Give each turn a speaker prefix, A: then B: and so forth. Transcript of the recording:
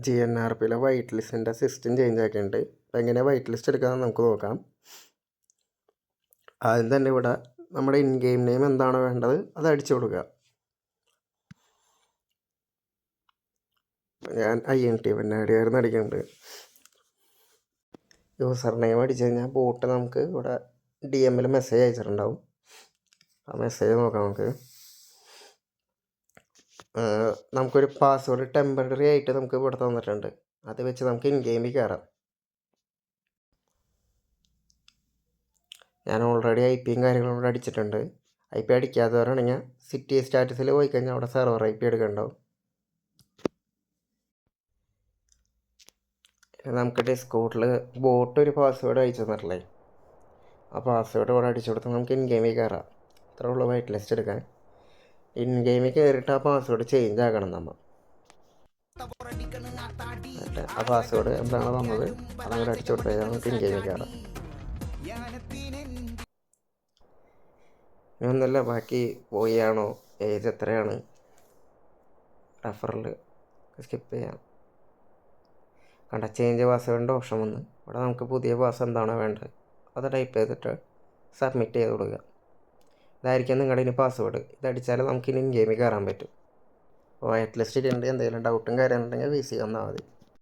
A: GNRPയിലെ white ലിസ്റ്റിൻ്റെ system change ആക്കിയിട്ടുണ്ട്. അപ്പോൾ എങ്ങനെയാണ് വൈറ്റ് ലിസ്റ്റ് എടുക്കാമെന്ന് നമുക്ക് നോക്കാം. ആദ്യം തന്നെ ഇവിടെ നമ്മുടെ ഇൻ ഗെയിം നെയിം എന്താണോ വേണ്ടത് അത് അടിച്ചു കൊടുക്കുക. ഞാൻ INT ആയിരുന്നു അടിക്കുന്നുണ്ട്. യൂസർ നെയിം അടിച്ചു കഴിഞ്ഞാൽ ബോട്ട് നമുക്ക് ഇവിടെ DM-ൽ മെസ്സേജ് അയച്ചിട്ടുണ്ടാവും. ആ മെസ്സേജ് നോക്കാം നമുക്ക്. നമുക്കൊരു പാസ്വേഡ് ടെമ്പററി ആയിട്ട് നമുക്ക് ഇവിടെ തന്നിട്ടുണ്ട്. അത് വെച്ച് നമുക്ക് ഇൻ ഗെയിമിൽ കയറാം. ഞാൻ ഓൾറെഡി IP കാര്യങ്ങളും ഇവിടെ അടിച്ചിട്ടുണ്ട്. IP അടിക്കാത്തവരാണെങ്കിൽ സിറ്റി സ്റ്റാറ്റസിൽ പോയി കഴിഞ്ഞാൽ അവിടെ സെർവർ IP എടുക്കണ്ടാവും. നമുക്ക് ഡിസ്കോഡിൽ ബോട്ട് ഒരു പാസ്വേഡ് അയച്ചു തന്നിട്ടില്ലേ, ആ പാസ്വേഡ് ഇവിടെ അടിച്ചു കൊടുത്ത് നമുക്ക് ഇൻ ഗെയിമിൽ കയറാം. അത്രേ ഉള്ളൂ വൈറ്റ് ലിസ്റ്റ് എടുക്കാൻ. ഇൻ ഗെയിമിൽ കയറിയിട്ട് ആ പാസ്വേഡ് ചേഞ്ച് ആക്കണം നമ്മൾ. ആ പാസ്വേഡ് എന്താണ് തന്നത് അതങ്ങോട്ട് അടിച്ചു കൊടുത്തു കഴിഞ്ഞാൽ നമുക്ക് ഇൻ ഗെയിമിൽ കയറാം. ഇനി ഒന്നല്ല, ബാക്കി പോയാണോ ഏജ് എത്രയാണ് റെഫറൽ സ്കിപ്പ് ചെയ്യാം. കണ്ട ചേഞ്ച് പാസ്വേഡിൻ്റെ ഓപ്ഷൻ വന്ന് ഇവിടെ നമുക്ക് പുതിയ പാസ് എന്താണോ വേണ്ടത് അത് ടൈപ്പ് ചെയ്തിട്ട് സബ്മിറ്റ് ചെയ്ത് കൊടുക്കുക. ഇതായിരിക്കും നിങ്ങളുടെ ഇനി പാസ്വേഡ്. ഇതടിച്ചാൽ നമുക്ക് ഇനി ഇൻ ഗെയിമിൽ കയറാൻ പറ്റും. വൈറ്റ് ലിസ്റ്റ് ചെയ്യേണ്ട എന്തെങ്കിലും ഡൗട്ടും കാര്യങ്ങളുണ്ടെങ്കിൽ VC വന്നാൽ മതി.